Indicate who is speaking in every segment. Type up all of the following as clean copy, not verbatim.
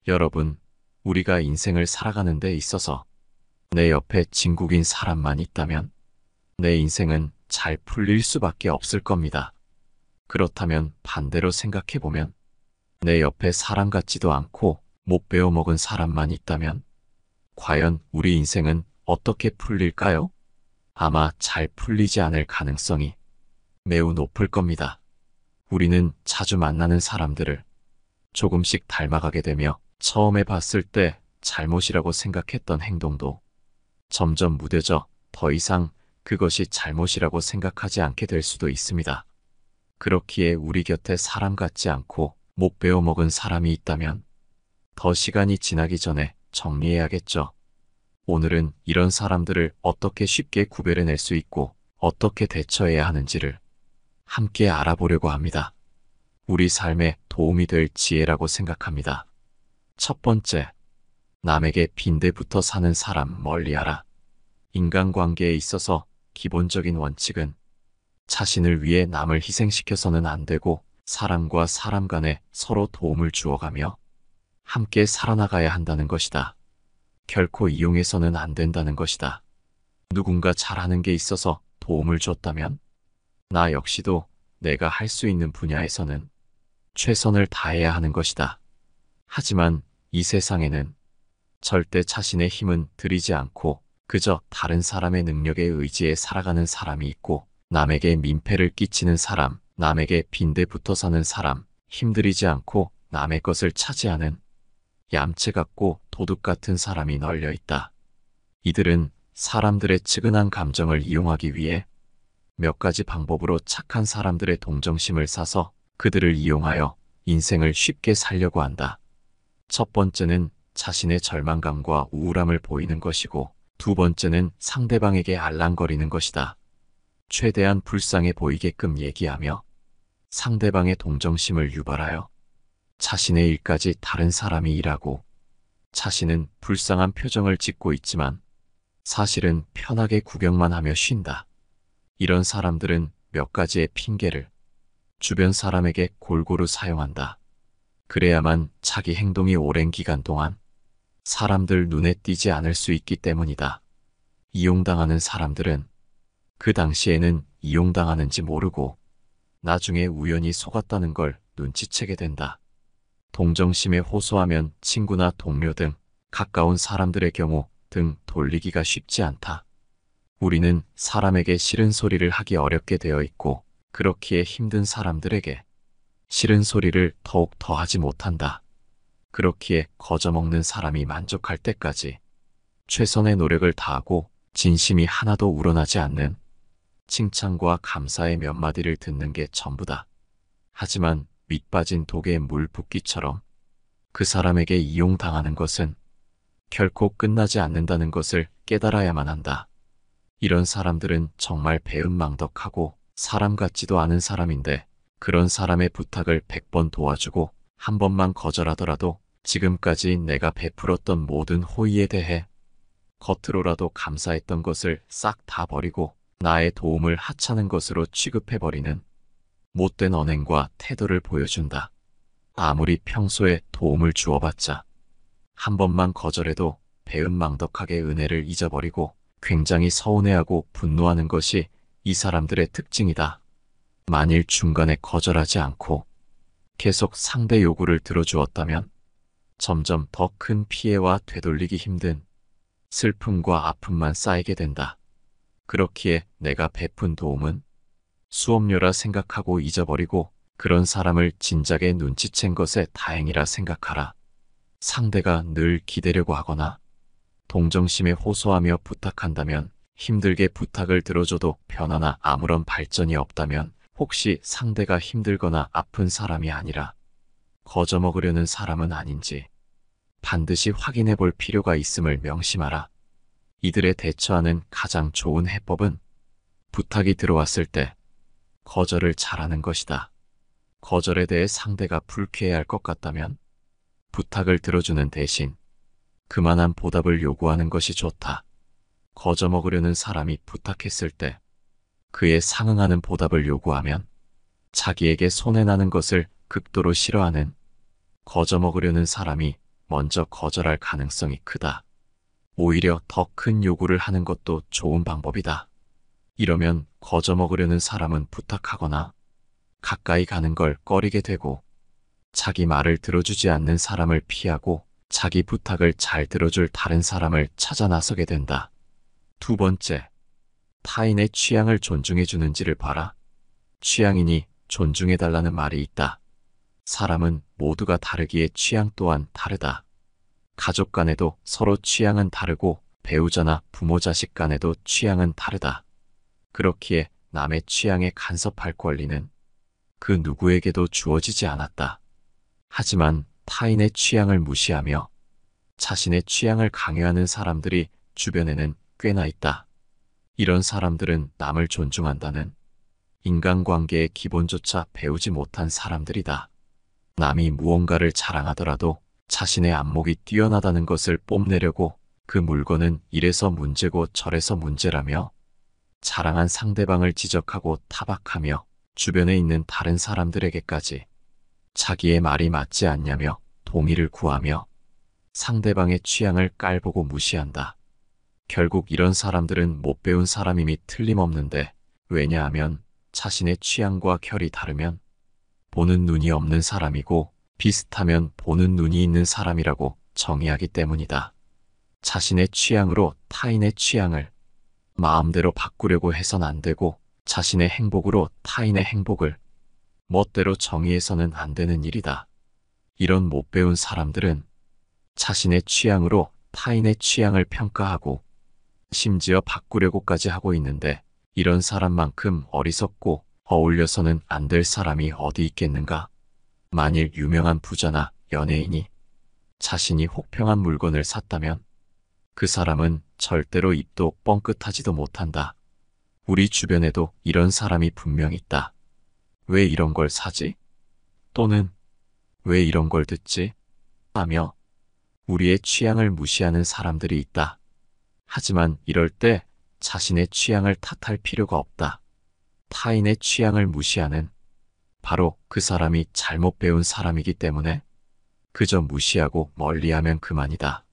Speaker 1: 여러분, 우리가 인생을 살아가는 데 있어서 내 옆에 진국인 사람만 있다면 내 인생은 잘 풀릴 수밖에 없을 겁니다. 그렇다면 반대로 생각해보면 내 옆에 사람 같지도 않고 못 배워먹은 사람만 있다면 과연 우리 인생은 어떻게 풀릴까요? 아마 잘 풀리지 않을 가능성이 매우 높을 겁니다. 우리는 자주 만나는 사람들을 조금씩 닮아가게 되며 처음에 봤을 때 잘못이라고 생각했던 행동도 점점 무뎌져 더 이상 그것이 잘못이라고 생각하지 않게 될 수도 있습니다. 그렇기에 우리 곁에 사람 같지 않고 못 배워먹은 사람이 있다면 더 시간이 지나기 전에 정리해야겠죠. 오늘은 이런 사람들을 어떻게 쉽게 구별해낼 수 있고 어떻게 대처해야 하는지를 함께 알아보려고 합니다. 우리 삶에 도움이 될 지혜라고 생각합니다. 첫 번째, 남에게 빈대붙어 사는 사람 멀리하라. 인간관계에 있어서 기본적인 원칙은 자신을 위해 남을 희생시켜서는 안 되고 사람과 사람 간에 서로 도움을 주어가며 함께 살아나가야 한다는 것이다. 결코 이용해서는 안 된다는 것이다. 누군가 잘하는 게 있어서 도움을 줬다면 나 역시도 내가 할 수 있는 분야에서는 최선을 다해야 하는 것이다. 하지만 이 세상에는 절대 자신의 힘은 들이지 않고 그저 다른 사람의 능력에 의지해 살아가는 사람이 있고 남에게 민폐를 끼치는 사람, 남에게 빈대 붙어 사는 사람, 힘들이지 않고 남의 것을 차지하는 얌체 같고 도둑 같은 사람이 널려 있다. 이들은 사람들의 측은한 감정을 이용하기 위해 몇 가지 방법으로 착한 사람들의 동정심을 사서 그들을 이용하여 인생을 쉽게 살려고 한다. 첫 번째는 자신의 절망감과 우울함을 보이는 것이고 두 번째는 상대방에게 알랑거리는 것이다. 최대한 불쌍해 보이게끔 얘기하며 상대방의 동정심을 유발하여 자신의 일까지 다른 사람이 일하고 자신은 불쌍한 표정을 짓고 있지만 사실은 편하게 구경만 하며 쉰다. 이런 사람들은 몇 가지의 핑계를 주변 사람에게 골고루 사용한다. 그래야만 자기 행동이 오랜 기간 동안 사람들 눈에 띄지 않을 수 있기 때문이다. 이용당하는 사람들은 그 당시에는 이용당하는지 모르고 나중에 우연히 속았다는 걸 눈치채게 된다. 동정심에 호소하면 친구나 동료 등 가까운 사람들의 경우 등 돌리기가 쉽지 않다. 우리는 사람에게 싫은 소리를 하기 어렵게 되어 있고 그렇기에 힘든 사람들에게 싫은 소리를 더욱 더 하지 못한다. 그렇기에 거저먹는 사람이 만족할 때까지 최선의 노력을 다하고 진심이 하나도 우러나지 않는 칭찬과 감사의 몇 마디를 듣는 게 전부다. 하지만 밑빠진 독에 물 붓기처럼 그 사람에게 이용당하는 것은 결코 끝나지 않는다는 것을 깨달아야만 한다. 이런 사람들은 정말 배은망덕하고 사람 같지도 않은 사람인데 그런 사람의 부탁을 100번 도와주고 한 번만 거절하더라도 지금까지 내가 베풀었던 모든 호의에 대해 겉으로라도 감사했던 것을 싹 다 버리고 나의 도움을 하찮은 것으로 취급해버리는 못된 언행과 태도를 보여준다. 아무리 평소에 도움을 주어봤자 한 번만 거절해도 배은망덕하게 은혜를 잊어버리고 굉장히 서운해하고 분노하는 것이 이 사람들의 특징이다. 만일 중간에 거절하지 않고 계속 상대 요구를 들어주었다면 점점 더 큰 피해와 되돌리기 힘든 슬픔과 아픔만 쌓이게 된다. 그렇기에 내가 베푼 도움은 수업료라 생각하고 잊어버리고 그런 사람을 진작에 눈치챈 것에 다행이라 생각하라. 상대가 늘 기대려고 하거나 동정심에 호소하며 부탁한다면 힘들게 부탁을 들어줘도 변화나 아무런 발전이 없다면 혹시 상대가 힘들거나 아픈 사람이 아니라 거저먹으려는 사람은 아닌지 반드시 확인해 볼 필요가 있음을 명심하라. 이들에 대처하는 가장 좋은 해법은 부탁이 들어왔을 때 거절을 잘하는 것이다. 거절에 대해 상대가 불쾌해할 것 같다면 부탁을 들어주는 대신 그만한 보답을 요구하는 것이 좋다. 거저먹으려는 사람이 부탁했을 때 그에 상응하는 보답을 요구하면 자기에게 손해나는 것을 극도로 싫어하는 거저먹으려는 사람이 먼저 거절할 가능성이 크다. 오히려 더 큰 요구를 하는 것도 좋은 방법이다. 이러면 거저먹으려는 사람은 부탁하거나 가까이 가는 걸 꺼리게 되고, 자기 말을 들어주지 않는 사람을 피하고 자기 부탁을 잘 들어줄 다른 사람을 찾아 나서게 된다. 두 번째, 타인의 취향을 존중해주는지를 봐라. 취향이니 존중해달라는 말이 있다. 사람은 모두가 다르기에 취향 또한 다르다. 가족 간에도 서로 취향은 다르고 배우자나 부모 자식 간에도 취향은 다르다. 그렇기에 남의 취향에 간섭할 권리는 그 누구에게도 주어지지 않았다. 하지만 타인의 취향을 무시하며 자신의 취향을 강요하는 사람들이 주변에는 꽤나 있다. 이런 사람들은 남을 존중한다는 인간관계의 기본조차 배우지 못한 사람들이다. 남이 무언가를 자랑하더라도 자신의 안목이 뛰어나다는 것을 뽐내려고 그 물건은 이래서 문제고 저래서 문제라며 자랑한 상대방을 지적하고 타박하며 주변에 있는 다른 사람들에게까지 자기의 말이 맞지 않냐며 동의를 구하며 상대방의 취향을 깔보고 무시한다. 결국 이런 사람들은 못 배운 사람임이 틀림없는데, 왜냐하면 자신의 취향과 결이 다르면 보는 눈이 없는 사람이고 비슷하면 보는 눈이 있는 사람이라고 정의하기 때문이다. 자신의 취향으로 타인의 취향을 마음대로 바꾸려고 해선 안 되고, 자신의 행복으로 타인의 행복을 멋대로 정의해서는 안 되는 일이다. 이런 못 배운 사람들은 자신의 취향으로 타인의 취향을 평가하고 심지어 바꾸려고까지 하고 있는데, 이런 사람만큼 어리석고 어울려서는 안 될 사람이 어디 있겠는가? 만일 유명한 부자나 연예인이 자신이 혹평한 물건을 샀다면 그 사람은 절대로 입도 뻥끗하지도 못한다. 우리 주변에도 이런 사람이 분명 있다. 왜 이런 걸 사지? 또는 왜 이런 걸 듣지? 하며 우리의 취향을 무시하는 사람들이 있다. 하지만 이럴 때 자신의 취향을 탓할 필요가 없다. 타인의 취향을 무시하는 바로 그 사람이 잘못 배운 사람이기 때문에 그저 무시하고 멀리하면 그만이다.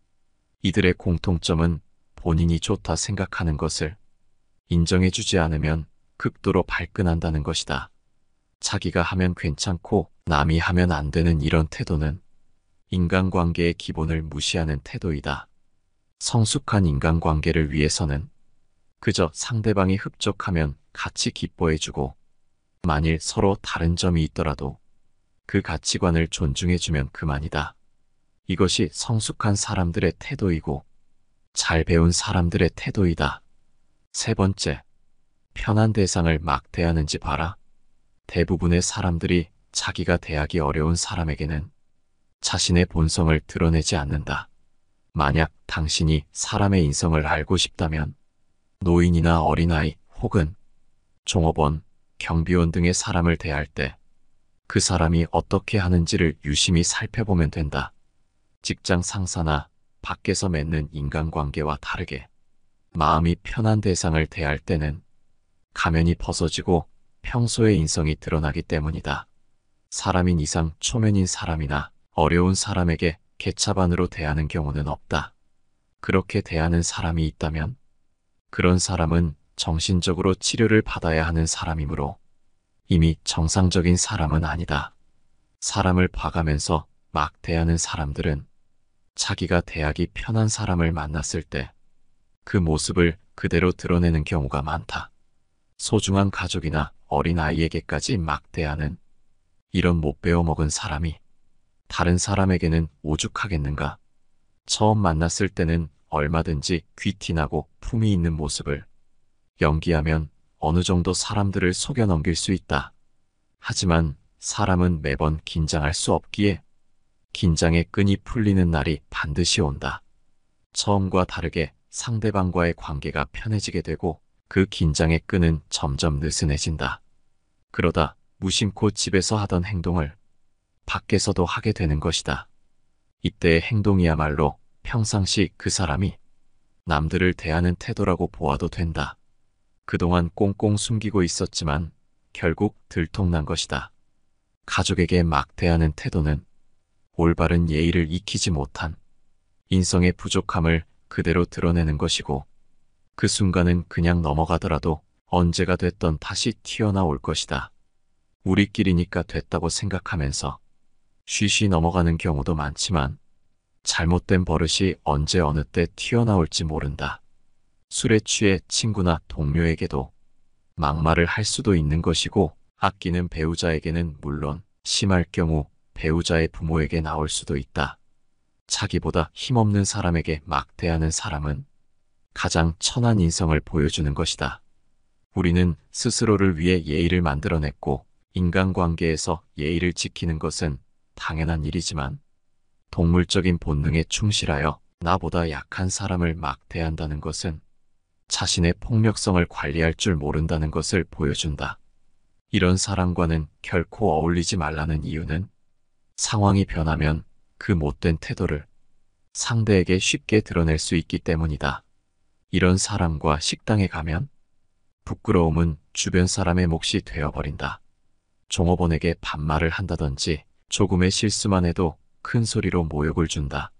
Speaker 1: 이들의 공통점은 본인이 좋다 생각하는 것을 인정해주지 않으면 극도로 발끈한다는 것이다. 자기가 하면 괜찮고 남이 하면 안 되는 이런 태도는 인간관계의 기본을 무시하는 태도이다. 성숙한 인간관계를 위해서는 그저 상대방이 흡족하면 같이 기뻐해주고, 만일 서로 다른 점이 있더라도 그 가치관을 존중해주면 그만이다. 이것이 성숙한 사람들의 태도이고 잘 배운 사람들의 태도이다. 세 번째, 편한 대상을 막 대하는지 봐라. 대부분의 사람들이 자기가 대하기 어려운 사람에게는 자신의 본성을 드러내지 않는다. 만약 당신이 사람의 인성을 알고 싶다면 노인이나 어린아이 혹은 종업원, 경비원 등의 사람을 대할 때 그 사람이 어떻게 하는지를 유심히 살펴보면 된다. 직장 상사나 밖에서 맺는 인간관계와 다르게 마음이 편한 대상을 대할 때는 가면이 벗어지고 평소의 인성이 드러나기 때문이다. 사람인 이상 초면인 사람이나 어려운 사람에게 개차반으로 대하는 경우는 없다. 그렇게 대하는 사람이 있다면 그런 사람은 정신적으로 치료를 받아야 하는 사람이므로 이미 정상적인 사람은 아니다. 사람을 봐가면서 막 대하는 사람들은 자기가 대하기 편한 사람을 만났을 때 그 모습을 그대로 드러내는 경우가 많다. 소중한 가족이나 어린아이에게까지 막 대하는 이런 못 배워먹은 사람이 다른 사람에게는 오죽하겠는가. 처음 만났을 때는 얼마든지 귀티나고 품이 있는 모습을 연기하면 어느 정도 사람들을 속여 넘길 수 있다. 하지만 사람은 매번 긴장할 수 없기에 긴장의 끈이 풀리는 날이 반드시 온다. 처음과 다르게 상대방과의 관계가 편해지게 되고 그 긴장의 끈은 점점 느슨해진다. 그러다 무심코 집에서 하던 행동을 밖에서도 하게 되는 것이다. 이때의 행동이야말로 평상시 그 사람이 남들을 대하는 태도라고 보아도 된다. 그동안 꽁꽁 숨기고 있었지만 결국 들통난 것이다. 가족에게 막 대하는 태도는 올바른 예의를 익히지 못한 인성의 부족함을 그대로 드러내는 것이고, 그 순간은 그냥 넘어가더라도 언제가 됐던 다시 튀어나올 것이다. 우리끼리니까 됐다고 생각하면서 쉬쉬 넘어가는 경우도 많지만, 잘못된 버릇이 언제 어느 때 튀어나올지 모른다. 술에 취해 친구나 동료에게도 막말을 할 수도 있는 것이고, 아끼는 배우자에게는 물론 심할 경우 배우자의 부모에게 나올 수도 있다. 자기보다 힘없는 사람에게 막대하는 사람은 가장 천한 인성을 보여주는 것이다. 우리는 스스로를 위해 예의를 만들어냈고, 인간관계에서 예의를 지키는 것은 당연한 일이지만, 동물적인 본능에 충실하여 나보다 약한 사람을 막대한다는 것은 자신의 폭력성을 관리할 줄 모른다는 것을 보여준다. 이런 사람과는 결코 어울리지 말라는 이유는, 상황이 변하면 그 못된 태도를 상대에게 쉽게 드러낼 수 있기 때문이다. 이런 사람과 식당에 가면 부끄러움은 주변 사람의 몫이 되어버린다. 종업원에게 반말을 한다든지 조금의 실수만 해도 큰 소리로 모욕을 준다.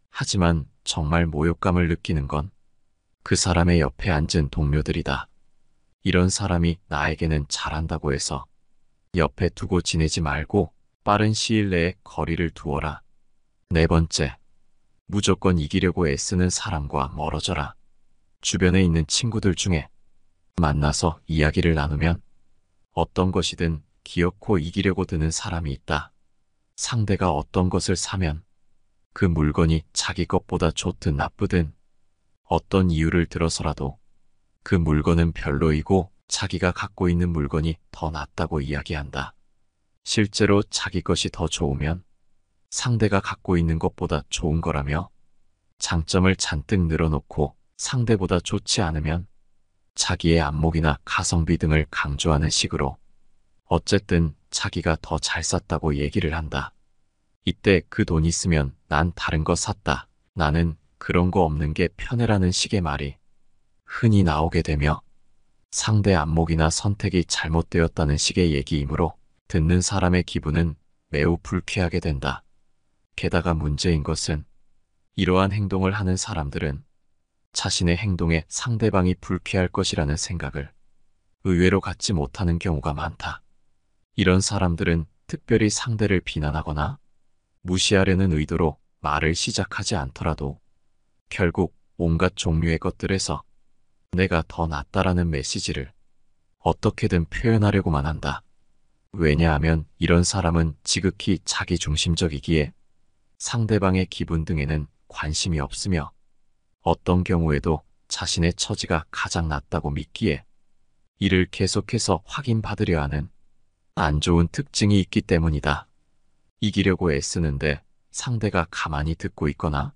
Speaker 1: 하지만 정말 모욕감을 느끼는 건 그 사람의 옆에 앉은 동료들이다. 이런 사람이 나에게는 잘한다고 해서 옆에 두고 지내지 말고 빠른 시일 내에 거리를 두어라. 네 번째, 무조건 이기려고 애쓰는 사람과 멀어져라. 주변에 있는 친구들 중에 만나서 이야기를 나누면 어떤 것이든 기어코 이기려고 드는 사람이 있다. 상대가 어떤 것을 사면 그 물건이 자기 것보다 좋든 나쁘든 어떤 이유를 들어서라도 그 물건은 별로이고 자기가 갖고 있는 물건이 더 낫다고 이야기한다. 실제로 자기 것이 더 좋으면 상대가 갖고 있는 것보다 좋은 거라며 장점을 잔뜩 늘어놓고, 상대보다 좋지 않으면 자기의 안목이나 가성비 등을 강조하는 식으로 어쨌든 자기가 더 잘 샀다고 얘기를 한다. 이때 그 돈 있으면 난 다른 거 샀다. 나는 그런 거 없는 게 편해라는 식의 말이 흔히 나오게 되며, 상대 안목이나 선택이 잘못되었다는 식의 얘기이므로 듣는 사람의 기분은 매우 불쾌하게 된다. 게다가 문제인 것은, 이러한 행동을 하는 사람들은 자신의 행동에 상대방이 불쾌할 것이라는 생각을 의외로 갖지 못하는 경우가 많다. 이런 사람들은 특별히 상대를 비난하거나 무시하려는 의도로 말을 시작하지 않더라도 결국 온갖 종류의 것들에서 내가 더 낫다라는 메시지를 어떻게든 표현하려고만 한다. 왜냐하면 이런 사람은 지극히 자기중심적이기에 상대방의 기분 등에는 관심이 없으며, 어떤 경우에도 자신의 처지가 가장 낫다고 믿기에 이를 계속해서 확인받으려 하는 안 좋은 특징이 있기 때문이다. 이기려고 애쓰는데 상대가 가만히 듣고 있거나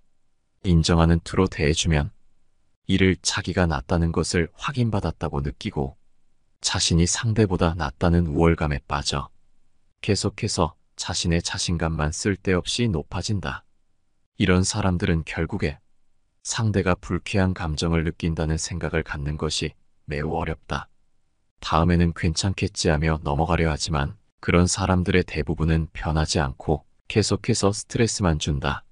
Speaker 1: 인정하는 투로 대해주면 이를 자기가 낫다는 것을 확인받았다고 느끼고 자신이 상대보다 낫다는 우월감에 빠져 계속해서 자신의 자신감만 쓸데없이 높아진다. 이런 사람들은 결국에 상대가 불쾌한 감정을 느낀다는 생각을 갖는 것이 매우 어렵다. 다음에는 괜찮겠지 하며 넘어가려 하지만 그런 사람들의 대부분은 변하지 않고 계속해서 스트레스만 준다.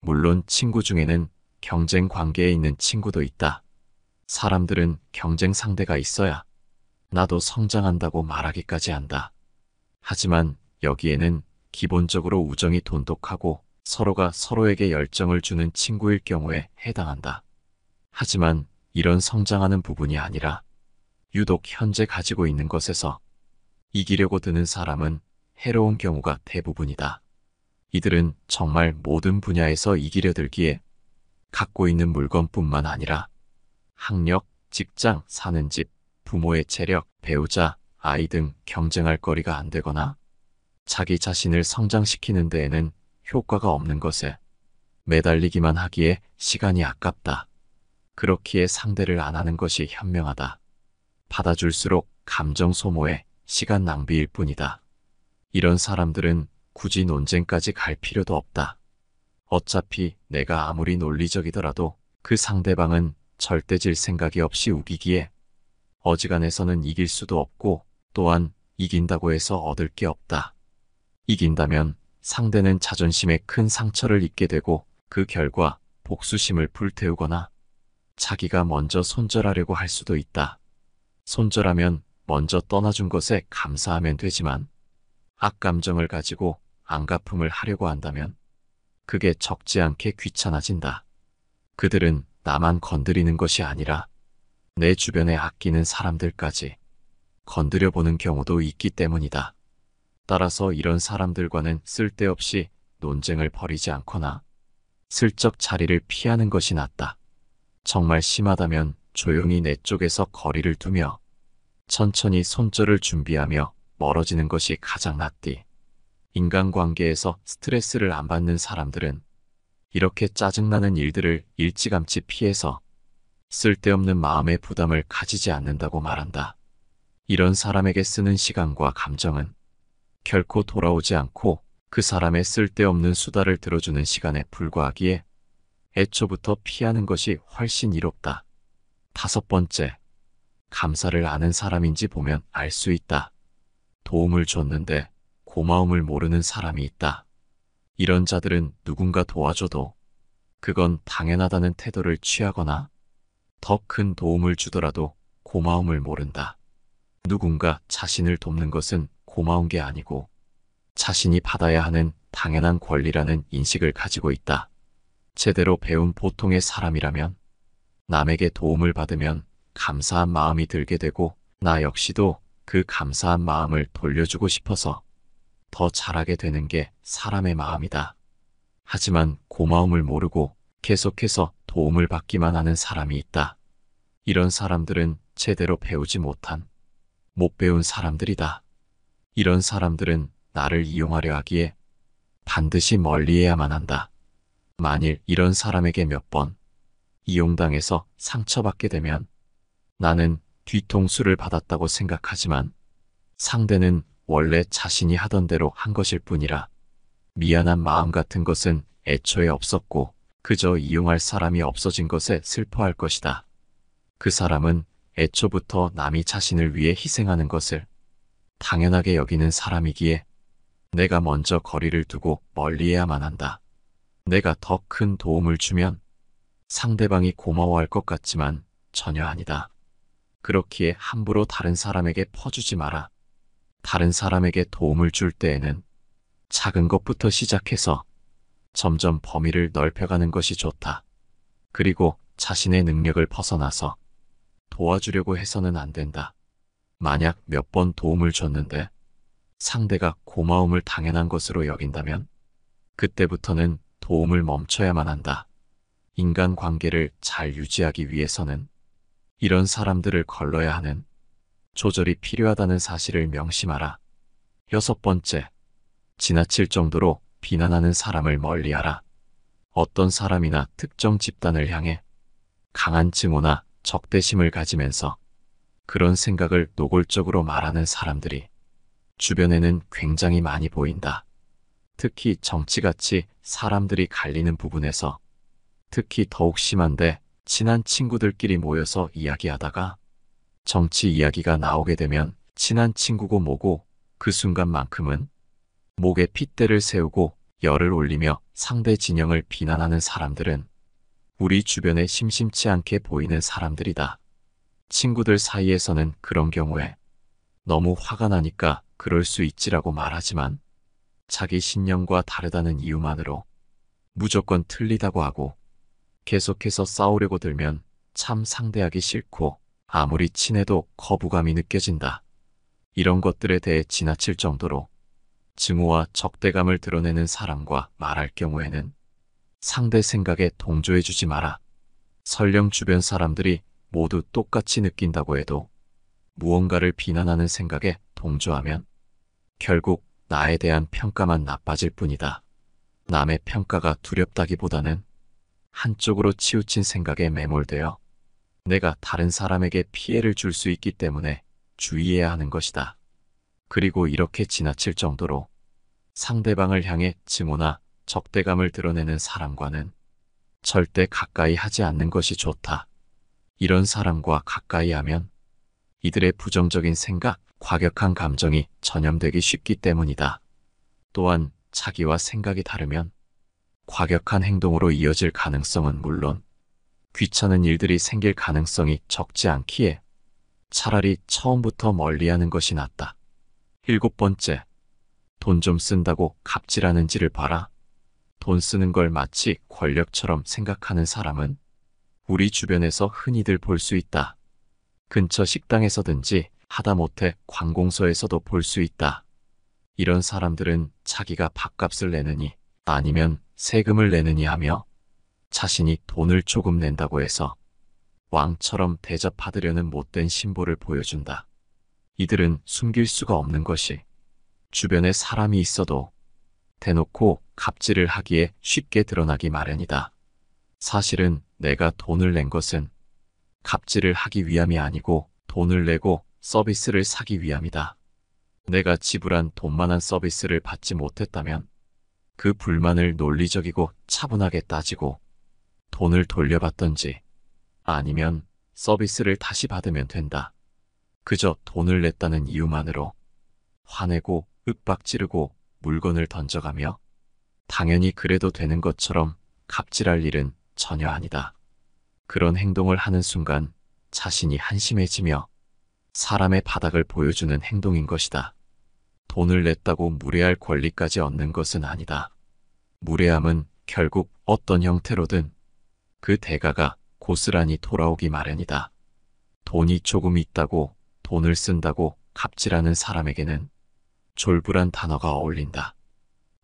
Speaker 1: 물론 친구 중에는 경쟁 관계에 있는 친구도 있다. 사람들은 경쟁 상대가 있어야 나도 성장한다고 말하기까지 한다. 하지만 여기에는 기본적으로 우정이 돈독하고 서로가 서로에게 열정을 주는 친구일 경우에 해당한다. 하지만 이런 성장하는 부분이 아니라 유독 현재 가지고 있는 것에서 이기려고 드는 사람은 해로운 경우가 대부분이다. 이들은 정말 모든 분야에서 이기려 들기에 갖고 있는 물건뿐만 아니라 학력, 직장, 사는 집, 부모의 체력, 배우자, 아이 등 경쟁할 거리가 안 되거나 자기 자신을 성장시키는 데에는 효과가 없는 것에 매달리기만 하기에 시간이 아깝다. 그렇기에 상대를 안 하는 것이 현명하다. 받아줄수록 감정 소모에 시간 낭비일 뿐이다. 이런 사람들은 굳이 논쟁까지 갈 필요도 없다. 어차피 내가 아무리 논리적이더라도 그 상대방은 절대 질 생각이 없이 우기기에 어지간해서는 이길 수도 없고 또한 이긴다고 해서 얻을 게 없다. 이긴다면 상대는 자존심에 큰 상처를 입게 되고 그 결과 복수심을 불태우거나 자기가 먼저 손절하려고 할 수도 있다. 손절하면 먼저 떠나준 것에 감사하면 되지만 악감정을 가지고 안갚음을 하려고 한다면 그게 적지 않게 귀찮아진다. 그들은 나만 건드리는 것이 아니라 내 주변에 아끼는 사람들까지 건드려보는 경우도 있기 때문이다. 따라서 이런 사람들과는 쓸데없이 논쟁을 벌이지 않거나 슬쩍 자리를 피하는 것이 낫다. 정말 심하다면 조용히 내 쪽에서 거리를 두며 천천히 손절을 준비하며 멀어지는 것이 가장 낫디. 인간관계에서 스트레스를 안 받는 사람들은 이렇게 짜증나는 일들을 일찌감치 피해서 쓸데없는 마음의 부담을 가지지 않는다고 말한다. 이런 사람에게 쓰는 시간과 감정은 결코 돌아오지 않고 그 사람의 쓸데없는 수다를 들어주는 시간에 불과하기에 애초부터 피하는 것이 훨씬 이롭다. 5번째, 감사를 아는 사람인지 보면 알 수 있다. 도움을 줬는데 고마움을 모르는 사람이 있다. 이런 자들은 누군가 도와줘도 그건 당연하다는 태도를 취하거나 더 큰 도움을 주더라도 고마움을 모른다. 누군가 자신을 돕는 것은 고마운 게 아니고 자신이 받아야 하는 당연한 권리라는 인식을 가지고 있다. 제대로 배운 보통의 사람이라면 남에게 도움을 받으면 감사한 마음이 들게 되고 나 역시도 그 감사한 마음을 돌려주고 싶어서 더 잘하게 되는 게 사람의 마음이다. 하지만 고마움을 모르고 계속해서 도움을 받기만 하는 사람이 있다. 이런 사람들은 제대로 배우지 못한 못 배운 사람들이다. 이런 사람들은 나를 이용하려 하기에 반드시 멀리해야만 한다. 만일 이런 사람에게 몇 번 이용당해서 상처받게 되면 나는 뒤통수를 받았다고 생각하지만 상대는 원래 자신이 하던 대로 한 것일 뿐이라 미안한 마음 같은 것은 애초에 없었고 그저 이용할 사람이 없어진 것에 슬퍼할 것이다. 그 사람은 애초부터 남이 자신을 위해 희생하는 것을 당연하게 여기는 사람이기에 내가 먼저 거리를 두고 멀리해야만 한다. 내가 더 큰 도움을 주면 상대방이 고마워할 것 같지만 전혀 아니다. 그렇기에 함부로 다른 사람에게 퍼주지 마라. 다른 사람에게 도움을 줄 때에는 작은 것부터 시작해서 점점 범위를 넓혀가는 것이 좋다. 그리고 자신의 능력을 벗어나서 도와주려고 해서는 안 된다. 만약 몇 번 도움을 줬는데 상대가 고마움을 당연한 것으로 여긴다면 그때부터는 도움을 멈춰야만 한다. 인간관계를 잘 유지하기 위해서는 이런 사람들을 걸러야 하는 조절이 필요하다는 사실을 명심하라. 6번째, 지나칠 정도로 비난하는 사람을 멀리하라. 어떤 사람이나 특정 집단을 향해 강한 증오나 적대심을 가지면서 그런 생각을 노골적으로 말하는 사람들이 주변에는 굉장히 많이 보인다. 특히 정치같이 사람들이 갈리는 부분에서 특히 더욱 심한데 친한 친구들끼리 모여서 이야기하다가 정치 이야기가 나오게 되면 친한 친구고 뭐고 그 순간만큼은 목에 핏대를 세우고 열을 올리며 상대 진영을 비난하는 사람들은 우리 주변에 심심치 않게 보이는 사람들이다. 친구들 사이에서는 그런 경우에 너무 화가 나니까 그럴 수 있지라고 말하지만 자기 신념과 다르다는 이유만으로 무조건 틀리다고 하고 계속해서 싸우려고 들면 참 상대하기 싫고 아무리 친해도 거부감이 느껴진다. 이런 것들에 대해 지나칠 정도로 증오와 적대감을 드러내는 사람과 말할 경우에는 상대 생각에 동조해주지 마라. 설령 주변 사람들이 모두 똑같이 느낀다고 해도 무언가를 비난하는 생각에 동조하면 결국 나에 대한 평가만 나빠질 뿐이다. 남의 평가가 두렵다기보다는 한쪽으로 치우친 생각에 매몰되어 내가 다른 사람에게 피해를 줄 수 있기 때문에 주의해야 하는 것이다. 그리고 이렇게 지나칠 정도로 상대방을 향해 증오나 적대감을 드러내는 사람과는 절대 가까이 하지 않는 것이 좋다. 이런 사람과 가까이 하면 이들의 부정적인 생각, 과격한 감정이 전염되기 쉽기 때문이다. 또한 자기와 생각이 다르면 과격한 행동으로 이어질 가능성은 물론 귀찮은 일들이 생길 가능성이 적지 않기에 차라리 처음부터 멀리하는 것이 낫다. 7번째, 돈 좀 쓴다고 갑질하는지를 봐라. 돈 쓰는 걸 마치 권력처럼 생각하는 사람은 우리 주변에서 흔히들 볼 수 있다. 근처 식당에서든지 하다못해 관공서에서도 볼 수 있다. 이런 사람들은 자기가 밥값을 내느니 아니면 세금을 내느니 하며 자신이 돈을 조금 낸다고 해서 왕처럼 대접받으려는 못된 심보를 보여준다. 이들은 숨길 수가 없는 것이 주변에 사람이 있어도 대놓고 갑질을 하기에 쉽게 드러나기 마련이다. 사실은 내가 돈을 낸 것은 갑질을 하기 위함이 아니고 돈을 내고 서비스를 사기 위함이다. 내가 지불한 돈만한 서비스를 받지 못했다면 그 불만을 논리적이고 차분하게 따지고 돈을 돌려받던지 아니면 서비스를 다시 받으면 된다. 그저 돈을 냈다는 이유만으로 화내고 윽박지르고 물건을 던져가며 당연히 그래도 되는 것처럼 갑질할 일은 전혀 아니다. 그런 행동을 하는 순간 자신이 한심해지며 사람의 바닥을 보여주는 행동인 것이다. 돈을 냈다고 무례할 권리까지 얻는 것은 아니다. 무례함은 결국 어떤 형태로든 그 대가가 고스란히 돌아오기 마련이다. 돈이 조금 있다고 돈을 쓴다고 갑질하는 사람에게는 졸부란 단어가 어울린다.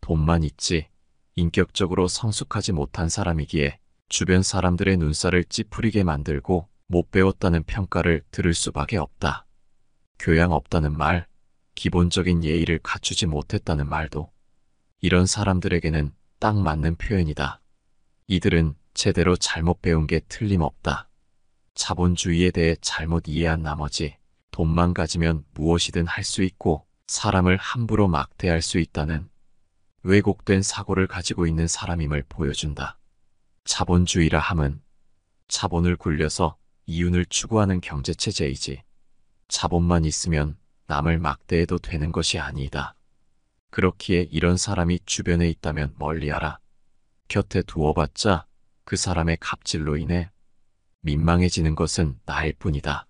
Speaker 1: 돈만 있지 인격적으로 성숙하지 못한 사람이기에 주변 사람들의 눈살을 찌푸리게 만들고 못 배웠다는 평가를 들을 수밖에 없다. 교양 없다는 말, 기본적인 예의를 갖추지 못했다는 말도 이런 사람들에게는 딱 맞는 표현이다. 이들은 제대로 잘못 배운 게 틀림없다. 자본주의에 대해 잘못 이해한 나머지 돈만 가지면 무엇이든 할 수 있고 사람을 함부로 막대할 수 있다는 왜곡된 사고를 가지고 있는 사람임을 보여준다. 자본주의라 함은 자본을 굴려서 이윤을 추구하는 경제체제이지 자본만 있으면 남을 막대해도 되는 것이 아니다. 그렇기에 이런 사람이 주변에 있다면 멀리하라. 곁에 두어봤자 그 사람의 갑질로 인해 민망해지는 것은 나일 뿐이다.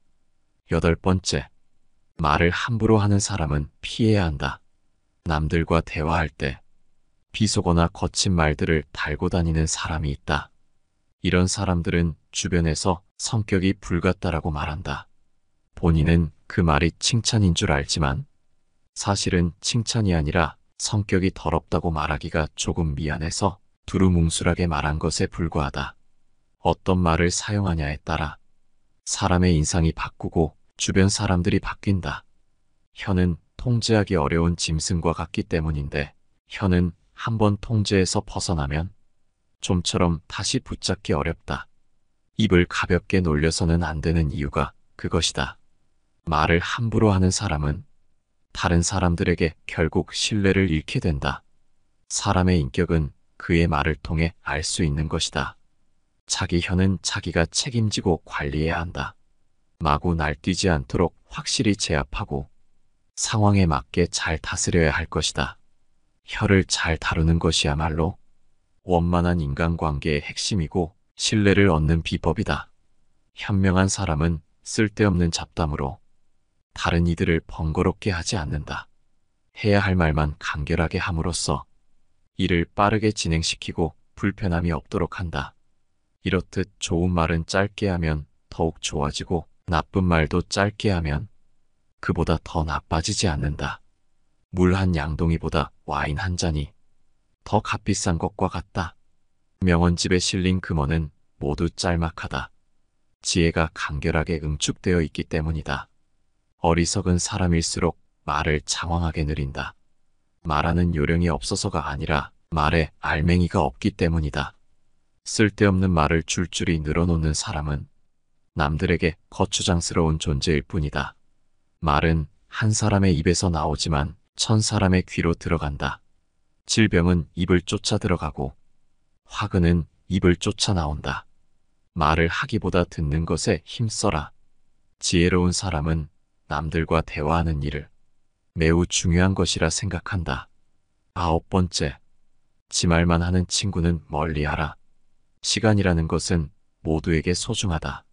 Speaker 1: 8번째, 말을 함부로 하는 사람은 피해야 한다. 남들과 대화할 때 비속어나 거친 말들을 달고 다니는 사람이 있다. 이런 사람들은 주변에서 성격이 불같다라고 말한다. 본인은 그 말이 칭찬인 줄 알지만 사실은 칭찬이 아니라 성격이 더럽다고 말하기가 조금 미안해서 두루뭉술하게 말한 것에 불과하다. 어떤 말을 사용하냐에 따라 사람의 인상이 바꾸고 주변 사람들이 바뀐다. 혀는 통제하기 어려운 짐승과 같기 때문인데 혀는 한번 통제에서 벗어나면 좀처럼 다시 붙잡기 어렵다. 입을 가볍게 놀려서는 안 되는 이유가 그것이다. 말을 함부로 하는 사람은 다른 사람들에게 결국 신뢰를 잃게 된다. 사람의 인격은 그의 말을 통해 알 수 있는 것이다. 자기 혀는 자기가 책임지고 관리해야 한다. 마구 날뛰지 않도록 확실히 제압하고 상황에 맞게 잘 다스려야 할 것이다. 혀를 잘 다루는 것이야말로 원만한 인간관계의 핵심이고 신뢰를 얻는 비법이다. 현명한 사람은 쓸데없는 잡담으로 다른 이들을 번거롭게 하지 않는다. 해야 할 말만 간결하게 함으로써 일을 빠르게 진행시키고 불편함이 없도록 한다. 이렇듯 좋은 말은 짧게 하면 더욱 좋아지고 나쁜 말도 짧게 하면 그보다 더 나빠지지 않는다. 물 한 양동이보다 와인 한 잔이 더 값비싼 것과 같다. 명언집에 실린 금어는 모두 짤막하다. 지혜가 간결하게 응축되어 있기 때문이다. 어리석은 사람일수록 말을 장황하게 느린다. 말하는 요령이 없어서가 아니라 말에 알맹이가 없기 때문이다. 쓸데없는 말을 줄줄이 늘어놓는 사람은 남들에게 거추장스러운 존재일 뿐이다. 말은 한 사람의 입에서 나오지만 1000사람의 귀로 들어간다. 질병은 입을 쫓아 들어가고 화근은 입을 쫓아 나온다. 말을 하기보다 듣는 것에 힘써라. 지혜로운 사람은 남들과 대화하는 일을 매우 중요한 것이라 생각한다. 9번째, 지 말만 하는 친구는 멀리하라. 시간이라는 것은 모두에게 소중하다.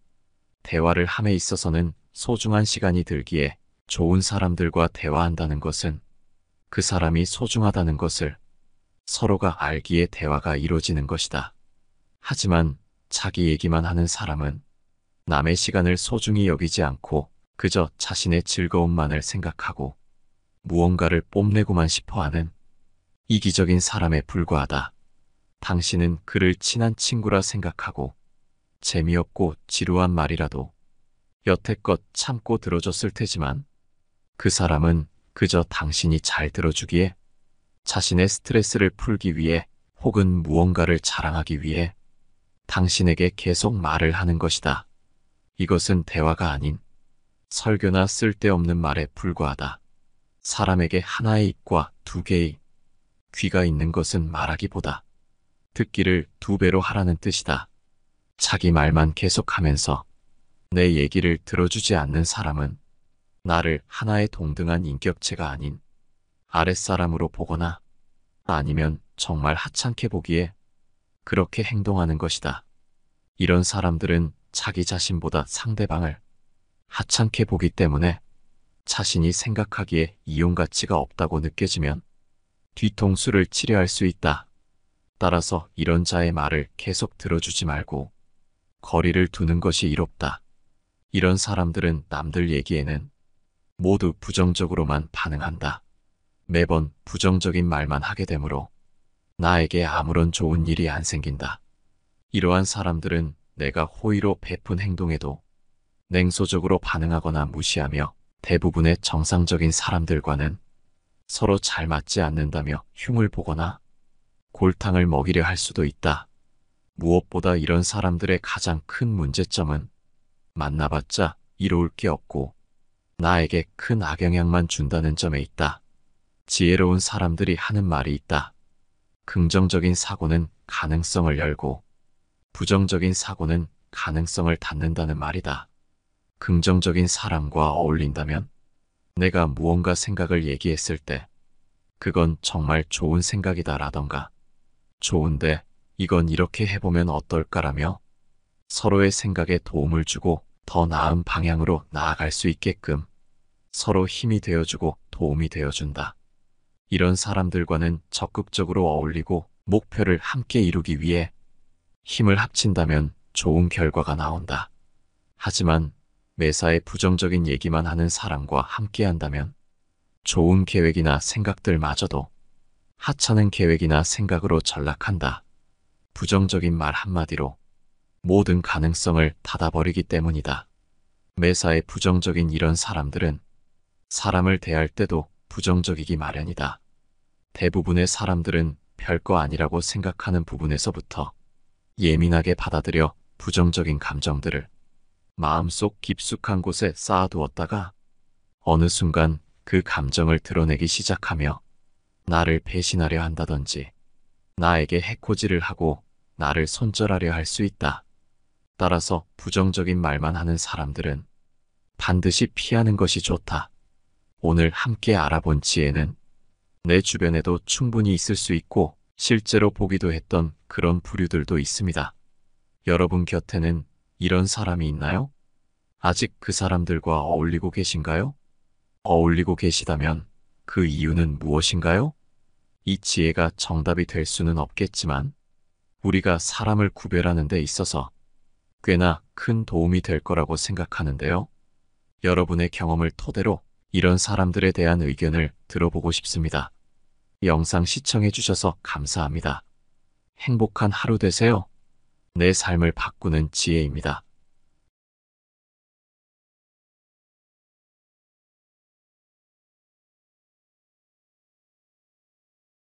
Speaker 1: 대화를 함에 있어서는 소중한 시간이 들기에 좋은 사람들과 대화한다는 것은 그 사람이 소중하다는 것을 서로가 알기에 대화가 이루어지는 것이다. 하지만 자기 얘기만 하는 사람은 남의 시간을 소중히 여기지 않고 그저 자신의 즐거움만을 생각하고 무언가를 뽐내고만 싶어하는 이기적인 사람에 불과하다. 당신은 그를 친한 친구라 생각하고 재미없고 지루한 말이라도 여태껏 참고 들어줬을 테지만 그 사람은 그저 당신이 잘 들어주기에 자신의 스트레스를 풀기 위해 혹은 무언가를 자랑하기 위해 당신에게 계속 말을 하는 것이다. 이것은 대화가 아닌 설교나 쓸데없는 말에 불과하다. 사람에게 하나의 입과 두 개의 귀가 있는 것은 말하기보다 듣기를 2배로 하라는 뜻이다. 자기 말만 계속하면서 내 얘기를 들어주지 않는 사람은 나를 하나의 동등한 인격체가 아닌 아랫사람으로 보거나 아니면 정말 하찮게 보기에 그렇게 행동하는 것이다. 이런 사람들은 자기 자신보다 상대방을 하찮게 보기 때문에 자신이 생각하기에 이용 가치가 없다고 느껴지면 뒤통수를 치려 할 수 있다. 따라서 이런 자의 말을 계속 들어주지 말고 거리를 두는 것이 이롭다. 이런 사람들은 남들 얘기에는 모두 부정적으로만 반응한다. 매번 부정적인 말만 하게 되므로 나에게 아무런 좋은 일이 안 생긴다. 이러한 사람들은 내가 호의로 베푼 행동에도 냉소적으로 반응하거나 무시하며 대부분의 정상적인 사람들과는 서로 잘 맞지 않는다며 흉을 보거나 골탕을 먹이려 할 수도 있다. 무엇보다 이런 사람들의 가장 큰 문제점은 만나봤자 이로울 게 없고 나에게 큰 악영향만 준다는 점에 있다. 지혜로운 사람들이 하는 말이 있다. 긍정적인 사고는 가능성을 열고 부정적인 사고는 가능성을 닫는다는 말이다. 긍정적인 사람과 어울린다면 내가 무언가 생각을 얘기했을 때 그건 정말 좋은 생각이다 라던가 좋은데 이건 이렇게 해보면 어떨까라며 서로의 생각에 도움을 주고 더 나은 방향으로 나아갈 수 있게끔 서로 힘이 되어주고 도움이 되어준다. 이런 사람들과는 적극적으로 어울리고 목표를 함께 이루기 위해 힘을 합친다면 좋은 결과가 나온다. 하지만 매사에 부정적인 얘기만 하는 사람과 함께 한다면 좋은 계획이나 생각들마저도 하찮은 계획이나 생각으로 전락한다. 부정적인 말 한마디로 모든 가능성을 닫아버리기 때문이다. 매사에 부정적인 이런 사람들은 사람을 대할 때도 부정적이기 마련이다. 대부분의 사람들은 별거 아니라고 생각하는 부분에서부터 예민하게 받아들여 부정적인 감정들을 마음속 깊숙한 곳에 쌓아두었다가 어느 순간 그 감정을 드러내기 시작하며 나를 배신하려 한다든지 나에게 해코지를 하고 나를 손절하려 할 수 있다. 따라서 부정적인 말만 하는 사람들은 반드시 피하는 것이 좋다. 오늘 함께 알아본 지혜는 내 주변에도 충분히 있을 수 있고 실제로 보기도 했던 그런 부류들도 있습니다. 여러분 곁에는 이런 사람이 있나요? 아직 그 사람들과 어울리고 계신가요? 어울리고 계시다면 그 이유는 무엇인가요? 이 지혜가 정답이 될 수는 없겠지만 우리가 사람을 구별하는 데 있어서 꽤나 큰 도움이 될 거라고 생각하는데요. 여러분의 경험을 토대로 이런 사람들에 대한 의견을 들어보고 싶습니다. 영상 시청해 주셔서 감사합니다. 행복한 하루 되세요. 내 삶을 바꾸는 지혜입니다.